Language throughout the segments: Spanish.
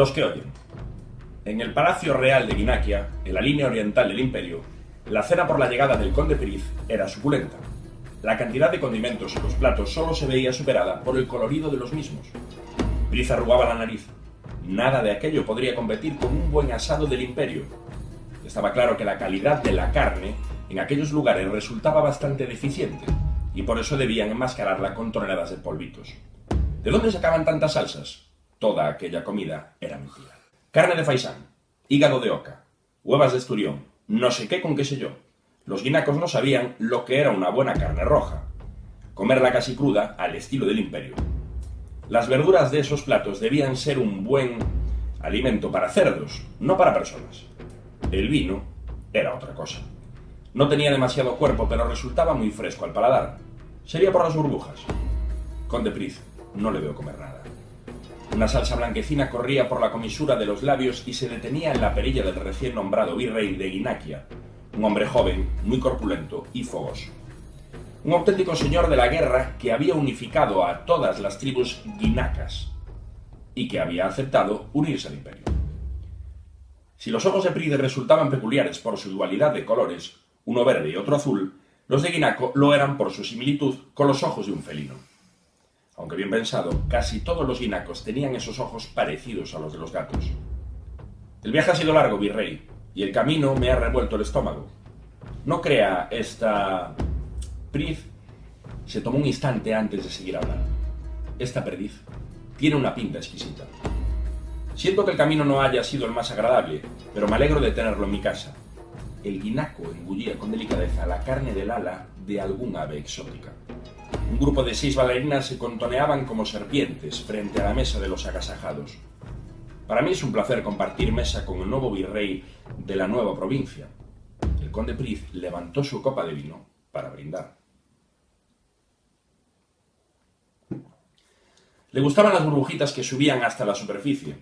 Los que oyen. En el Palacio Real de Guinaquia, en la línea oriental del Imperio, la cena por la llegada del conde Priz era suculenta. La cantidad de condimentos en los platos solo se veía superada por el colorido de los mismos. Priz arrugaba la nariz. Nada de aquello podría competir con un buen asado del Imperio. Estaba claro que la calidad de la carne en aquellos lugares resultaba bastante deficiente, y por eso debían enmascararla con toneladas de polvitos. ¿De dónde sacaban tantas salsas? Toda aquella comida era mentira. Carne de faisán, hígado de oca, huevas de esturión, no sé qué con qué sé yo. Los guinacos no sabían lo que era una buena carne roja. Comerla casi cruda al estilo del Imperio. Las verduras de esos platos debían ser un buen alimento para cerdos, no para personas. El vino era otra cosa. No tenía demasiado cuerpo, pero resultaba muy fresco al paladar. Sería por las burbujas. Conde Priz, no le veo comer nada. Una salsa blanquecina corría por la comisura de los labios y se detenía en la perilla del recién nombrado virrey de Guinaquia, un hombre joven, muy corpulento y fogoso. Un auténtico señor de la guerra que había unificado a todas las tribus guinacas y que había aceptado unirse al Imperio. Si los ojos de Priz resultaban peculiares por su dualidad de colores, uno verde y otro azul, los de Guinaco lo eran por su similitud con los ojos de un felino. Aunque bien pensado, casi todos los guinacos tenían esos ojos parecidos a los de los gatos. El viaje ha sido largo, virrey, y el camino me ha revuelto el estómago. No crea esta... Priz se tomó un instante antes de seguir hablando. Esta perdiz tiene una pinta exquisita. Siento que el camino no haya sido el más agradable, pero me alegro de tenerlo en mi casa. El guinaco engullía con delicadeza la carne del ala de algún ave exótica. Un grupo de 6 bailarinas se contoneaban como serpientes frente a la mesa de los agasajados. Para mí es un placer compartir mesa con el nuevo virrey de la nueva provincia. El conde Priz levantó su copa de vino para brindar. Le gustaban las burbujitas que subían hasta la superficie.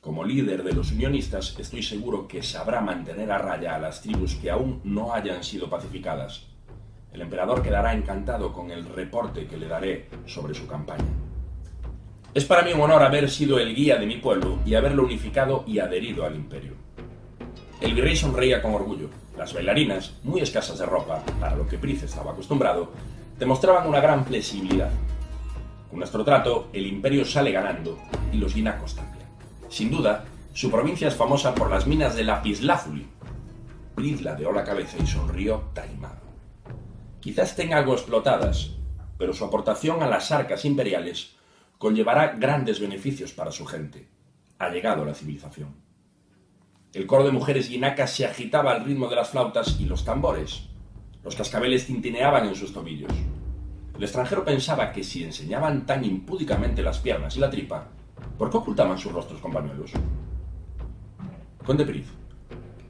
Como líder de los unionistas, estoy seguro que sabrá mantener a raya a las tribus que aún no hayan sido pacificadas. El emperador quedará encantado con el reporte que le daré sobre su campaña. Es para mí un honor haber sido el guía de mi pueblo y haberlo unificado y adherido al Imperio. El virrey sonreía con orgullo. Las bailarinas, muy escasas de ropa, para lo que Priz estaba acostumbrado, demostraban una gran flexibilidad. Con nuestro trato, el Imperio sale ganando y los guinacos también. Sin duda, su provincia es famosa por las minas de lapislázuli. Priz ladeó la cabeza y sonrió taimado. Quizás tenga algo explotadas, pero su aportación a las arcas imperiales conllevará grandes beneficios para su gente. Ha llegado la civilización. El coro de mujeres guinacas se agitaba al ritmo de las flautas y los tambores. Los cascabeles tintineaban en sus tobillos. El extranjero pensaba que si enseñaban tan impúdicamente las piernas y la tripa, ¿por qué ocultaban sus rostros con pañuelos? Conde Priz,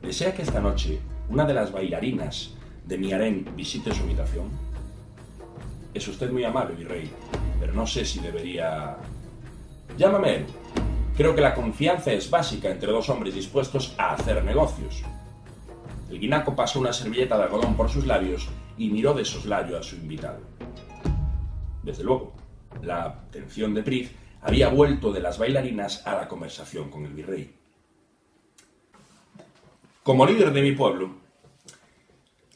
¿desea que esta noche una de las bailarinas de mi harén visite su habitación? Es usted muy amable, virrey, pero no sé si debería... Llámame él. Creo que la confianza es básica entre dos hombres dispuestos a hacer negocios. El guinaco pasó una servilleta de algodón por sus labios y miró de soslayo a su invitado. Desde luego, la atención de Priz había vuelto de las bailarinas a la conversación con el virrey. Como líder de mi pueblo,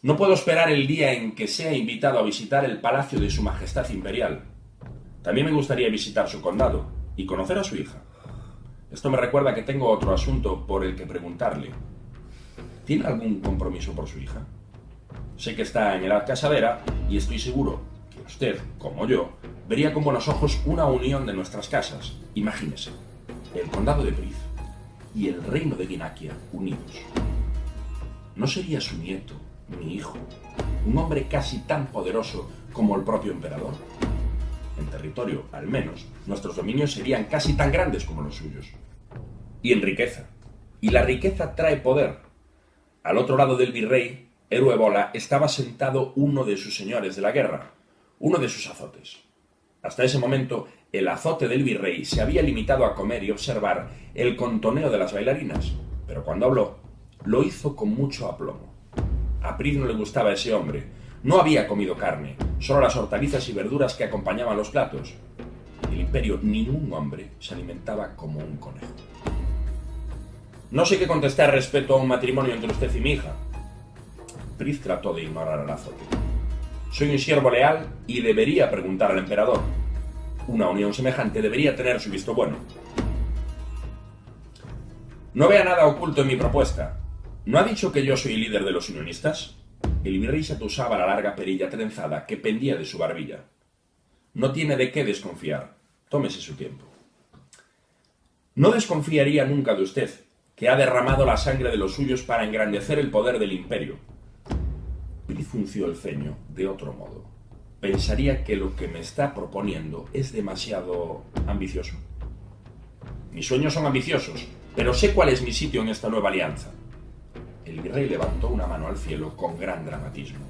no puedo esperar el día en que sea invitado a visitar el palacio de su majestad imperial. También me gustaría visitar su condado y conocer a su hija. Esto me recuerda que tengo otro asunto por el que preguntarle. ¿Tiene algún compromiso por su hija? Sé que está en edad casadera y estoy seguro que usted, como yo, vería con buenos ojos una unión de nuestras casas. Imagínese, el condado de Priz y el reino de Guinaquia unidos. ¿No sería su nieto, mi hijo, un hombre casi tan poderoso como el propio emperador? En territorio, al menos, nuestros dominios serían casi tan grandes como los suyos. Y en riqueza. Y la riqueza trae poder. Al otro lado del virrey, Eruebola, estaba sentado uno de sus señores de la guerra, uno de sus azotes. Hasta ese momento, el azote del virrey se había limitado a comer y observar el contoneo de las bailarinas, pero cuando habló, lo hizo con mucho aplomo. A Priz no le gustaba ese hombre. No había comido carne, solo las hortalizas y verduras que acompañaban los platos. En el Imperio ningún hombre se alimentaba como un conejo. No sé qué contestar respecto a un matrimonio entre usted y mi hija. Pryth trató de ignorar al azote. Soy un siervo leal y debería preguntar al emperador. Una unión semejante debería tener su visto bueno. No vea nada oculto en mi propuesta. ¿No ha dicho que yo soy el líder de los unionistas? El virrey se atusaba la larga perilla trenzada que pendía de su barbilla. No tiene de qué desconfiar. Tómese su tiempo. No desconfiaría nunca de usted, que ha derramado la sangre de los suyos para engrandecer el poder del imperio. Pryth frunció el ceño de otro modo. Pensaría que lo que me está proponiendo es demasiado ambicioso. Mis sueños son ambiciosos, pero sé cuál es mi sitio en esta nueva alianza. El virrey levantó una mano al cielo con gran dramatismo.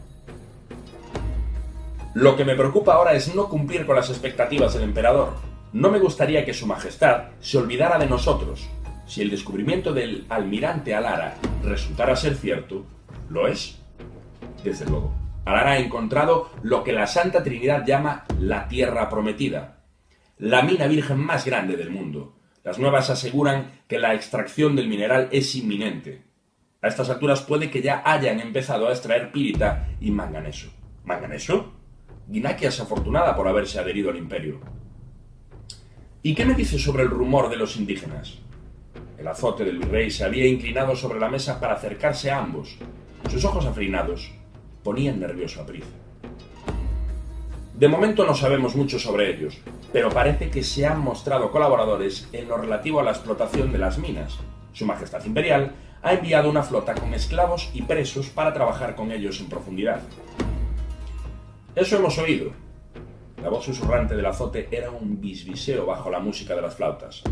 Lo que me preocupa ahora es no cumplir con las expectativas del emperador. No me gustaría que su majestad se olvidara de nosotros. Si el descubrimiento del almirante Alara resultara ser cierto, ¿lo es? Desde luego. Alara ha encontrado lo que la Santa Trinidad llama la Tierra Prometida, la mina virgen más grande del mundo. Las nuevas aseguran que la extracción del mineral es inminente. A estas alturas puede que ya hayan empezado a extraer pirita y manganeso. ¿Manganeso? Ginakia es afortunada por haberse adherido al imperio. ¿Y qué me dice sobre el rumor de los indígenas? El azote del virrey se había inclinado sobre la mesa para acercarse a ambos. Sus ojos afrinados ponían nervioso a Pryth. De momento no sabemos mucho sobre ellos, pero parece que se han mostrado colaboradores en lo relativo a la explotación de las minas. Su Majestad Imperial ha enviado una flota con esclavos y presos para trabajar con ellos en profundidad. Eso hemos oído. La voz susurrante del azote era un bisbiseo bajo la música de las flautas.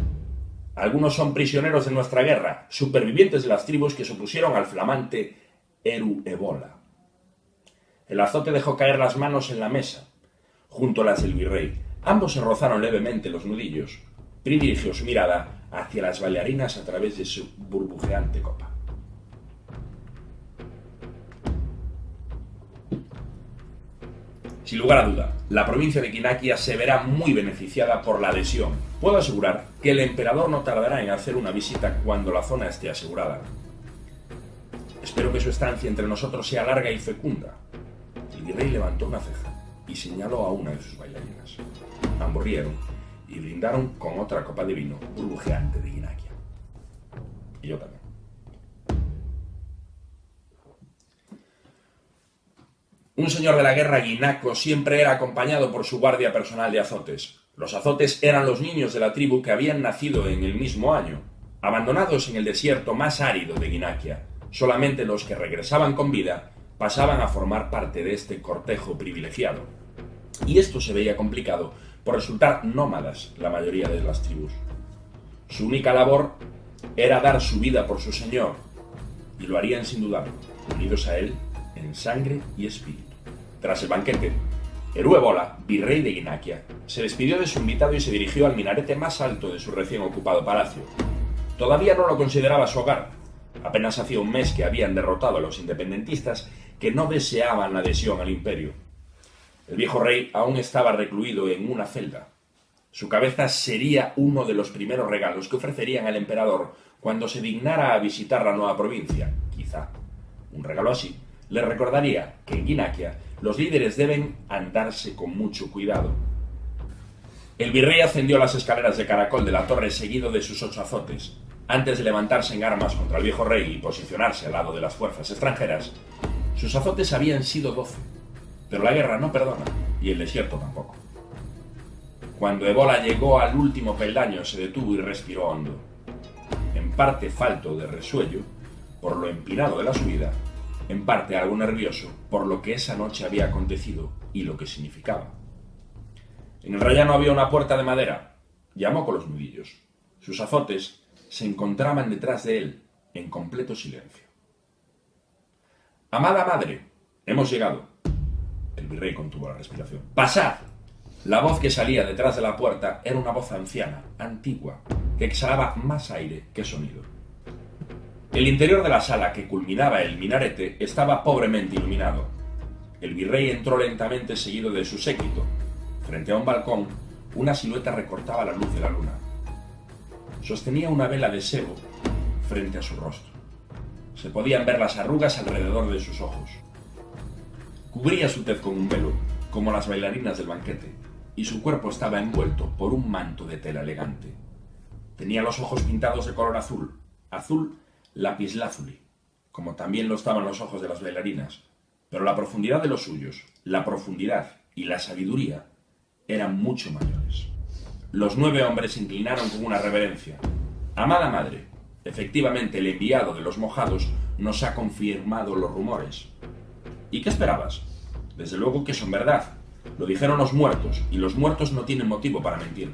Algunos son prisioneros de nuestra guerra, supervivientes de las tribus que se opusieron al flamante Eru Ebola. El azote dejó caer las manos en la mesa, junto a las del virrey. Ambos se rozaron levemente los nudillos. Pryth dirigió su mirada hacia las bailarinas a través de su burbujeante copa. Sin lugar a duda, la provincia de Ginakia se verá muy beneficiada por la adhesión. Puedo asegurar que el emperador no tardará en hacer una visita cuando la zona esté asegurada. Espero que su estancia entre nosotros sea larga y fecunda. El virrey levantó una ceja y señaló a una de sus bailarinas. Ambos rieron y brindaron con otra copa de vino burbujeante de Ginakia. Y yo también. Un señor de la guerra guinaco siempre era acompañado por su guardia personal de azotes. Los azotes eran los niños de la tribu que habían nacido en el mismo año, abandonados en el desierto más árido de Ginakia. Solamente los que regresaban con vida pasaban a formar parte de este cortejo privilegiado. Y esto se veía complicado por resultar nómadas la mayoría de las tribus. Su única labor era dar su vida por su señor, y lo harían sin dudarlo, unidos a él en sangre y espíritu. Tras el banquete, Eru Ebola, virrey de Ginakia, se despidió de su invitado y se dirigió al minarete más alto de su recién ocupado palacio. Todavía no lo consideraba su hogar. Apenas hacía un mes que habían derrotado a los independentistas que no deseaban la adhesión al imperio. El viejo rey aún estaba recluido en una celda. Su cabeza sería uno de los primeros regalos que ofrecerían al emperador cuando se dignara a visitar la nueva provincia. Quizá un regalo así le recordaría que en Ginakia los líderes deben andarse con mucho cuidado. El virrey ascendió las escaleras de caracol de la torre seguido de sus 8 azotes. Antes de levantarse en armas contra el viejo rey y posicionarse al lado de las fuerzas extranjeras, sus azotes habían sido 12. Pero la guerra no perdona, y el desierto tampoco. Cuando Ebola llegó al último peldaño, se detuvo y respiró hondo. En parte falto de resuello, por lo empinado de la subida, en parte algo nervioso por lo que esa noche había acontecido y lo que significaba. En el rellano había una puerta de madera. Llamó con los nudillos. Sus azotes se encontraban detrás de él, en completo silencio. «Amada madre, hemos llegado». El virrey contuvo la respiración. «¡Pasad!». La voz que salía detrás de la puerta era una voz anciana, antigua, que exhalaba más aire que sonido. El interior de la sala que culminaba el minarete estaba pobremente iluminado. El virrey entró lentamente seguido de su séquito. Frente a un balcón, una silueta recortaba la luz de la luna. Sostenía una vela de sebo frente a su rostro. Se podían ver las arrugas alrededor de sus ojos. Cubría su tez con un velo, como las bailarinas del banquete, y su cuerpo estaba envuelto por un manto de tela elegante. Tenía los ojos pintados de color azul, azul lapislázuli, como también lo estaban los ojos de las bailarinas, pero la profundidad de los suyos, la profundidad y la sabiduría eran mucho mayores. Los 9 hombres se inclinaron con una reverencia. Amada madre, efectivamente el enviado de los mojados nos ha confirmado los rumores. ¿Y qué esperabas? Desde luego que son verdad. Lo dijeron los muertos, y los muertos no tienen motivo para mentir.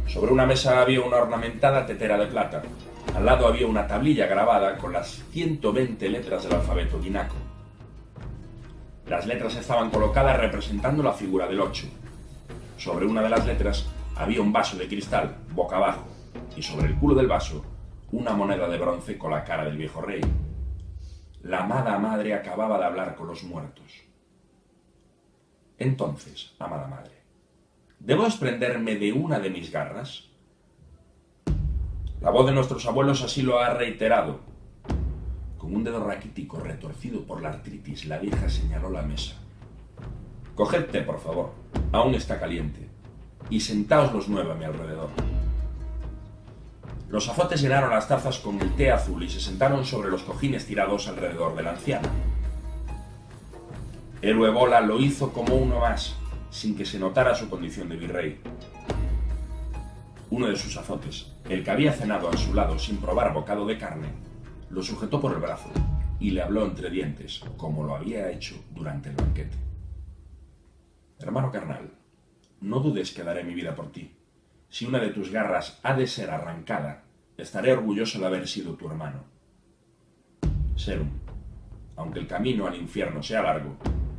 Sobre una mesa había una ornamentada tetera de plata. Al lado había una tablilla grabada con las 120 letras del alfabeto guinaco. Las letras estaban colocadas representando la figura del 8. Sobre una de las letras había un vaso de cristal, boca abajo, y sobre el culo del vaso, una moneda de bronce con la cara del viejo rey. La amada madre acababa de hablar con los muertos. Entonces, amada madre, ¿debo desprenderme de una de mis garras? La voz de nuestros abuelos así lo ha reiterado. Con un dedo raquítico retorcido por la artritis, la vieja señaló la mesa. Coged té, por favor, aún está caliente, y sentaos los 9 a mi alrededor. Los azotes llenaron las tazas con el té azul y se sentaron sobre los cojines tirados alrededor de la anciana. Eruebola lo hizo como uno más, sin que se notara su condición de virrey. Uno de sus azotes, el que había cenado a su lado sin probar bocado de carne, lo sujetó por el brazo y le habló entre dientes, como lo había hecho durante el banquete. Hermano carnal, no dudes que daré mi vida por ti. Si una de tus garras ha de ser arrancada, estaré orgulloso de haber sido tu hermano. Serum, aunque el camino al infierno sea largo,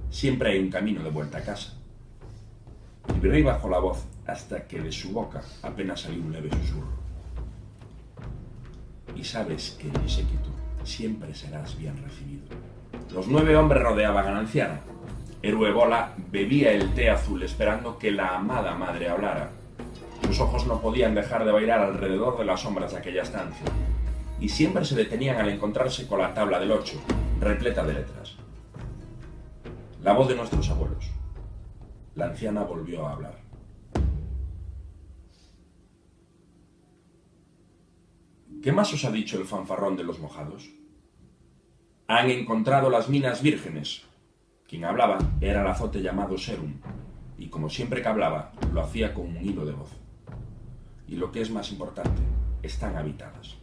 siempre hay un camino de vuelta a casa. El virrey bajó la voz hasta que de su boca apenas salió un leve susurro. Y sabes que en mi séquito siempre serás bien recibido. Los 9 hombres rodeaban a la anciana. Eruebola bebía el té azul esperando que la amada madre hablara. Sus ojos no podían dejar de bailar alrededor de las sombras de aquella estancia, y siempre se detenían al encontrarse con la tabla del 8, repleta de letras. La voz de nuestros abuelos. La anciana volvió a hablar. ¿Qué más os ha dicho el fanfarrón de los mojados? Han encontrado las minas vírgenes. Quien hablaba era el azote llamado Serum, y como siempre que hablaba, lo hacía con un hilo de voz. Y lo que es más importante, están habitadas.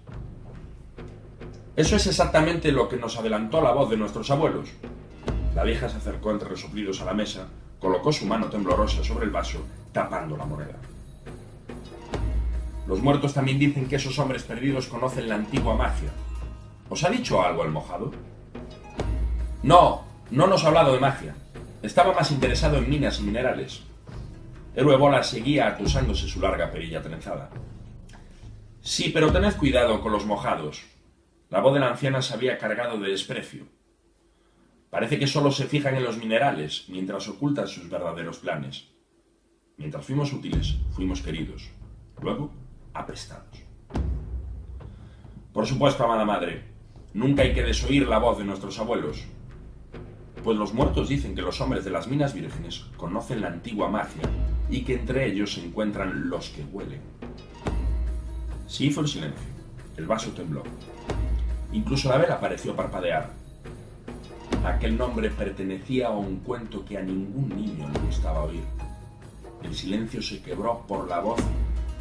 Eso es exactamente lo que nos adelantó la voz de nuestros abuelos. La vieja se acercó entre resoplidos a la mesa, colocó su mano temblorosa sobre el vaso, tapando la moneda. Los muertos también dicen que esos hombres perdidos conocen la antigua magia. ¿Os ha dicho algo el mojado? No nos ha hablado de magia. Estaba más interesado en minas y minerales. Eruebola seguía atusándose su larga perilla trenzada. Sí, pero tened cuidado con los mojados. La voz de la anciana se había cargado de desprecio. Parece que solo se fijan en los minerales, mientras ocultan sus verdaderos planes. Mientras fuimos útiles, fuimos queridos. Luego, apestados. Por supuesto, amada madre, nunca hay que desoír la voz de nuestros abuelos. Pues los muertos dicen que los hombres de las minas vírgenes conocen la antigua magia y que entre ellos se encuentran los que huelen. Se hizo el silencio. El vaso tembló. Incluso la vela pareció parpadear. Aquel nombre pertenecía a un cuento que a ningún niño le gustaba oír. El silencio se quebró por la voz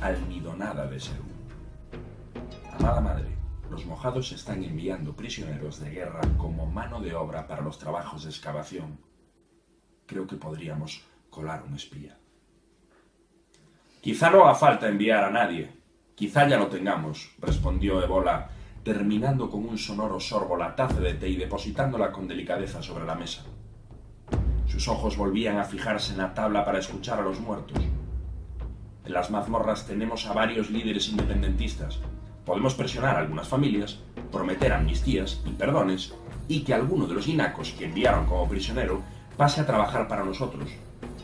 almidonada de Serum. Amada madre, los mojados están enviando prisioneros de guerra como mano de obra para los trabajos de excavación. Creo que podríamos colar un espía. Quizá no haga falta enviar a nadie. Quizá ya lo tengamos, respondió Eruebola, terminando con un sonoro sorbo la taza de té y depositándola con delicadeza sobre la mesa. Sus ojos volvían a fijarse en la tabla para escuchar a los muertos. En las mazmorras tenemos a varios líderes independentistas. Podemos presionar a algunas familias, prometer amnistías y perdones, y que alguno de los guinacos que enviaron como prisionero pase a trabajar para nosotros.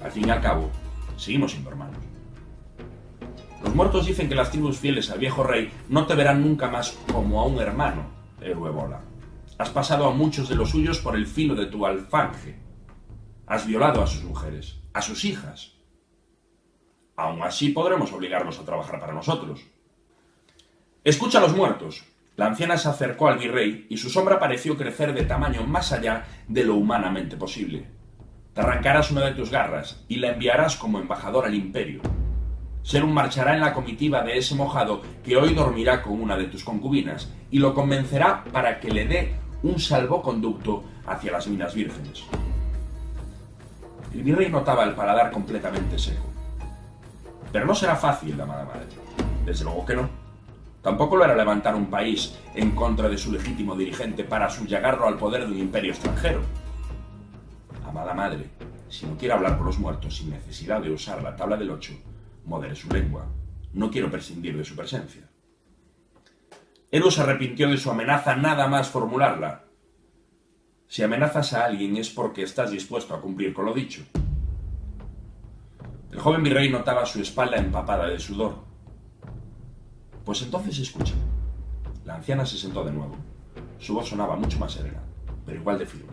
Al fin y al cabo, seguimos siendo hermanos. Los muertos dicen que las tribus fieles al viejo rey no te verán nunca más como a un hermano, héroe Bola. Has pasado a muchos de los suyos por el filo de tu alfanje. Has violado a sus mujeres, a sus hijas. Aún así podremos obligarlos a trabajar para nosotros. Escucha a los muertos. La anciana se acercó al virrey y su sombra pareció crecer de tamaño más allá de lo humanamente posible. Te arrancarás una de tus garras y la enviarás como embajador al imperio. Serún marchará en la comitiva de ese mojado que hoy dormirá con una de tus concubinas y lo convencerá para que le dé un salvoconducto hacia las minas vírgenes. El virrey notaba el paladar completamente seco. Pero no será fácil, amada madre. Desde luego que no. Tampoco lo era levantar un país en contra de su legítimo dirigente para subyagarlo al poder de un imperio extranjero. Amada madre, si no quiere hablar con los muertos sin necesidad de usar la tabla del 8, modere su lengua. No quiero prescindir de su presencia. Eru se arrepintió de su amenaza nada más formularla. Si amenazas a alguien es porque estás dispuesto a cumplir con lo dicho. El joven virrey notaba su espalda empapada de sudor. Pues entonces escucha. La anciana se sentó de nuevo. Su voz sonaba mucho más serena, pero igual de firme.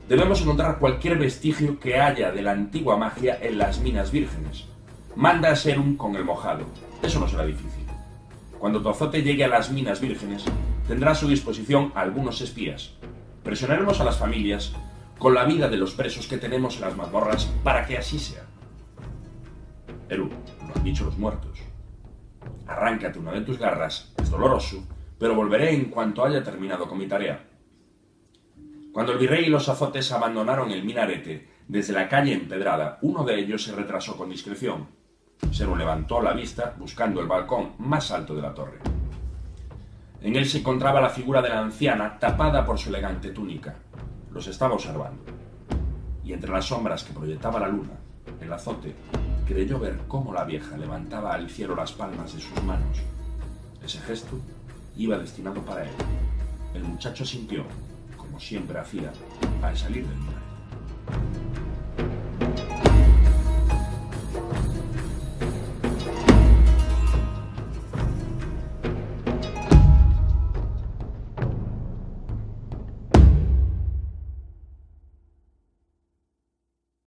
Debemos encontrar cualquier vestigio que haya de la antigua magia en las minas vírgenes. Manda a Serún con el mojado. Eso no será difícil. Cuando tu azote llegue a las minas vírgenes, tendrá a su disposición algunos espías. Presionaremos a las familias con la vida de los presos que tenemos en las mazmorras para que así sea. Eru, lo han dicho los muertos. Arráncate una de tus garras, es doloroso, pero volveré en cuanto haya terminado con mi tarea. Cuando el virrey y los azotes abandonaron el minarete, desde la calle empedrada, uno de ellos se retrasó con discreción. Serún levantó la vista buscando el balcón más alto de la torre. En él se encontraba la figura de la anciana tapada por su elegante túnica. Los estaba observando. Y entre las sombras que proyectaba la luna, el azote creyó ver cómo la vieja levantaba al cielo las palmas de sus manos. Ese gesto iba destinado para él. El muchacho sintió, como siempre hacía, al salir del minaret.